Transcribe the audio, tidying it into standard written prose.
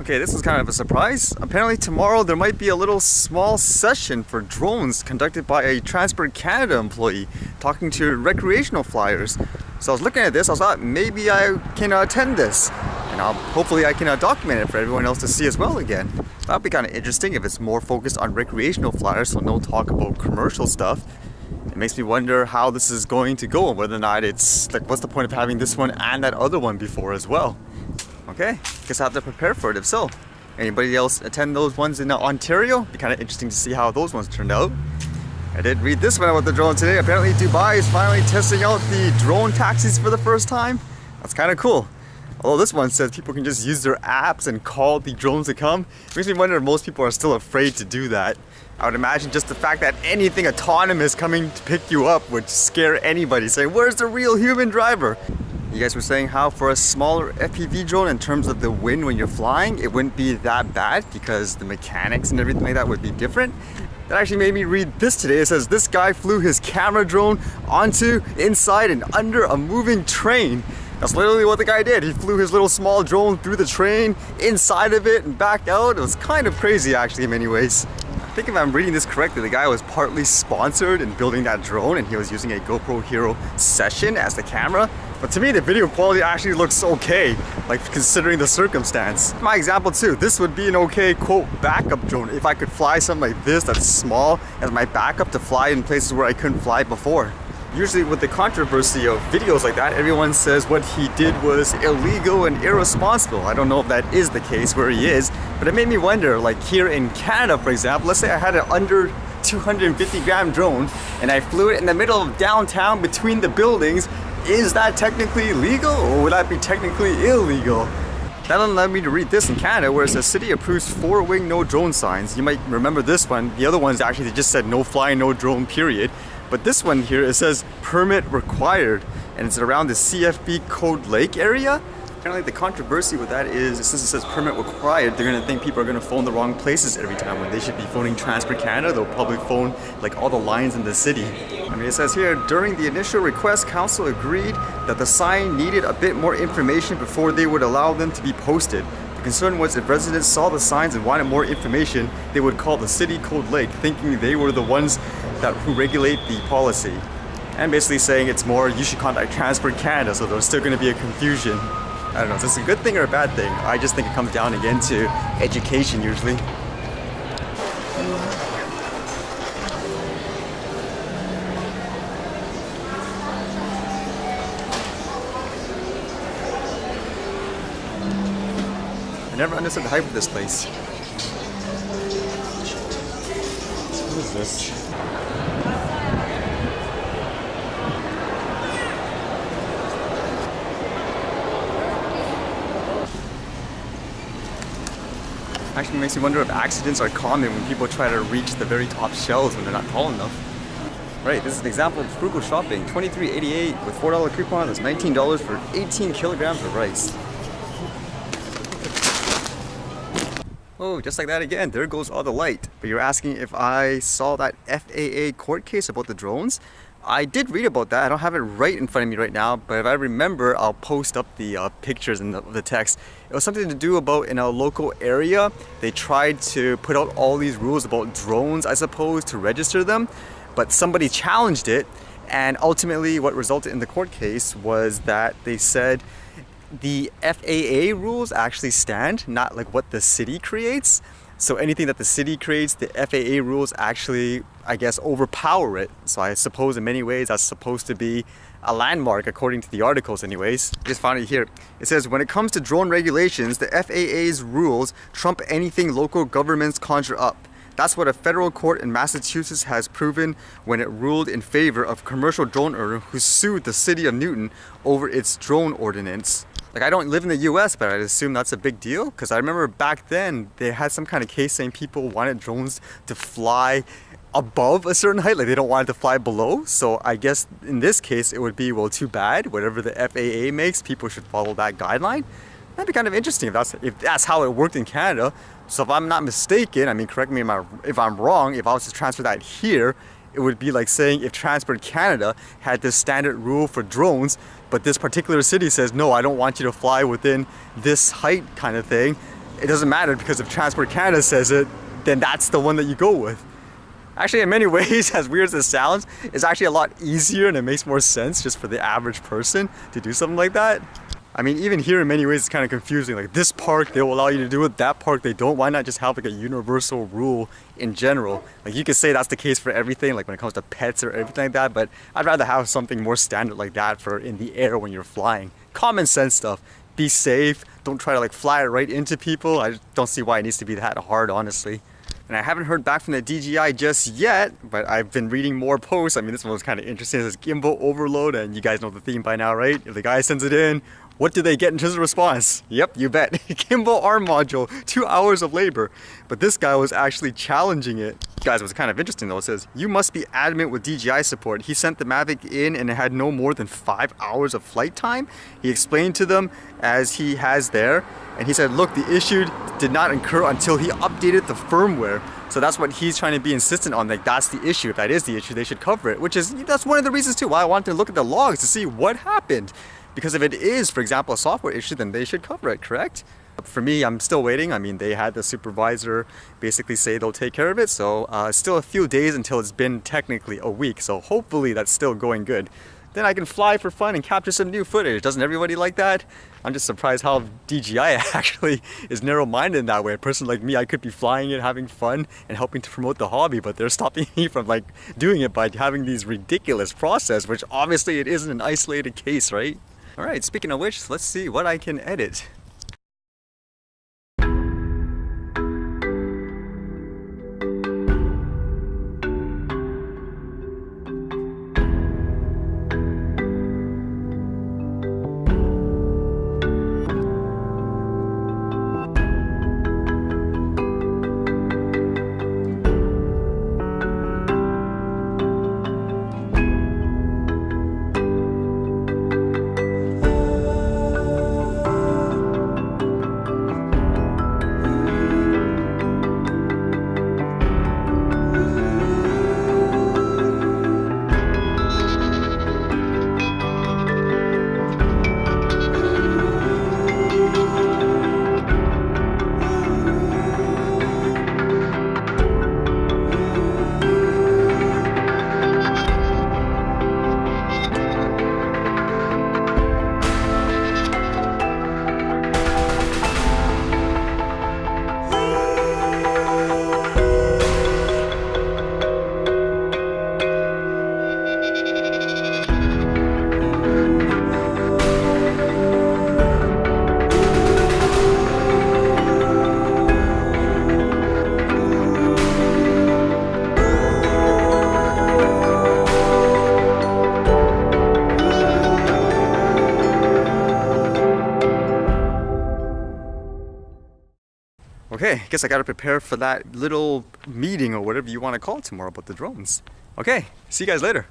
Okay, this is kind of a surprise. Apparently tomorrow there might be a little small session for drones conducted by a Transport Canada employee talking to recreational flyers. So I was looking at this, I thought maybe I can attend this. And hopefully I can document it for everyone else to see as well again. That'd be kind of interesting if it's more focused on recreational flyers, so no talk about commercial stuff. It makes me wonder how this is going to go and whether or not it's like, what's the point of having this one and that other one before as well. Okay, guess I have to prepare for it if so. Anybody else attend those ones in Ontario? Be kind of interesting to see how those ones turned out. I did read this one about the drone today. Apparently Dubai is finally testing out the drone taxis for the first time. That's kind of cool. Although this one says people can just use their apps and call the drones to come. It makes me wonder if most people are still afraid to do that. I would imagine just the fact that anything autonomous coming to pick you up would scare anybody, saying, where's the real human driver? You guys were saying how for a smaller FPV drone, in terms of the wind when you're flying, it wouldn't be that bad because the mechanics and everything like that would be different. That actually made me read this today. It says this guy flew his camera drone onto, inside, and under a moving train. That's literally what the guy did. He flew his little small drone through the train, inside of it, and back out. It was kind of crazy actually in many ways. I think if I'm reading this correctly, the guy was partly sponsored in building that drone and he was using a GoPro Hero Session as the camera. But to me, the video quality actually looks okay, like considering the circumstance. My example too, this would be an okay quote backup drone if I could fly something like this that's small as my backup to fly in places where I couldn't fly before. Usually with the controversy of videos like that, everyone says what he did was illegal and irresponsible. I don't know if that is the case where he is, but it made me wonder, like here in Canada, for example, let's say I had an under 250 gram drone and I flew it in the middle of downtown between the buildings. Is that technically legal or would that be technically illegal? That allowed me to read this in Canada where it says city approves 4-wing no drone signs. You might remember this one. The other ones actually just said no fly, no drone, period. But this one here, it says permit required, and it's around the CFB Code Lake area. Apparently the controversy with that is, since it says permit required, they're gonna think people are gonna phone the wrong places every time when they should be phoning Transport Canada. They'll probably phone like all the lines in the city. I mean, it says here, during the initial request, council agreed that the sign needed a bit more information before they would allow them to be posted. The concern was if residents saw the signs and wanted more information, they would call the city Code Lake, thinking they were the ones who regulate the policy. And basically saying it's more, you should contact Transport Canada, so there's still gonna be a confusion. I don't know, is this a good thing or a bad thing? I just think it comes down again to education usually. I never understood the hype of this place. What is this? Actually makes me wonder if accidents are common when people try to reach the very top shelves when they're not tall enough. Right, this is an example of frugal shopping. $23.88 with $4 coupon, that's $19 for 18 kilograms of rice. Oh, just like that again, there goes all the light. But you're asking if I saw that FAA court case about the drones? I did read about that. I don't have it right in front of me right now, but if I remember, I'll post up the pictures and the text. It was something to do about in a local area. They tried to put out all these rules about drones, I suppose, to register them, but somebody challenged it, and ultimately what resulted in the court case was that they said the FAA rules actually stand, not like what the city creates. So anything that the city creates, the FAA rules actually, I guess, overpower it. So I suppose in many ways that's supposed to be a landmark according to the articles anyways. I just found it here. It says, when it comes to drone regulations, the FAA's rules trump anything local governments conjure up. That's what a federal court in Massachusetts has proven when it ruled in favor of a commercial drone owner who sued the city of Newton over its drone ordinance. Like, I don't live in the US, but I'd assume that's a big deal, because I remember back then they had some kind of case saying people wanted drones to fly above a certain height, like they don't want it to fly below. So I guess in this case it would be, well, too bad, whatever the FAA makes, people should follow that guideline. That'd be kind of interesting if that's how it worked in Canada. So if I'm not mistaken, I mean, correct me if I'm wrong, if I was to transfer that here, it would be like saying if Transport Canada had this standard rule for drones, but this particular city says, no, I don't want you to fly within this height kind of thing, it doesn't matter because if Transport Canada says it, then that's the one that you go with. Actually, in many ways, as weird as it sounds, it's actually a lot easier and it makes more sense just for the average person to do something like that. I mean, even here in many ways it's kind of confusing. Like this park, they will allow you to do it, that park they don't. Why not just have like a universal rule in general? Like you could say that's the case for everything, like when it comes to pets or everything like that, but I'd rather have something more standard like that for in the air when you're flying. Common sense stuff. Be safe, don't try to like fly right into people. I just don't see why it needs to be that hard, honestly. And I haven't heard back from the DJI just yet, but I've been reading more posts. I mean, this one was kind of interesting. It says gimbal overload, and you guys know the theme by now, right? If the guy sends it in, what do they get in terms of response? Yep, you bet. Gimbal arm module, 2 hours of labor. But this guy was actually challenging it. Guys, what's kind of interesting though, it says, you must be adamant with DJI support. He sent the Mavic in and it had no more than 5 hours of flight time. He explained to them as he has there. And he said, look, the issue did not occur until he updated the firmware. So that's what he's trying to be insistent on. Like that's the issue. If that is the issue, they should cover it. Which is, that's one of the reasons too why I wanted to look at the logs to see what happened. Because if it is, for example, a software issue, then they should cover it, correct? For me, I'm still waiting. I mean, they had the supervisor basically say they'll take care of it. So still a few days until it's been technically a week. So hopefully that's still going good. Then I can fly for fun and capture some new footage. Doesn't everybody like that? I'm just surprised how DJI actually is narrow-minded in that way. A person like me, I could be flying it, having fun, and helping to promote the hobby, but they're stopping me from like doing it by having these ridiculous process, which obviously it isn't an isolated case, right? All right, speaking of which, let's see what I can edit. Okay, guess I gotta prepare for that little meeting or whatever you want to call it tomorrow about the drones. Okay, see you guys later.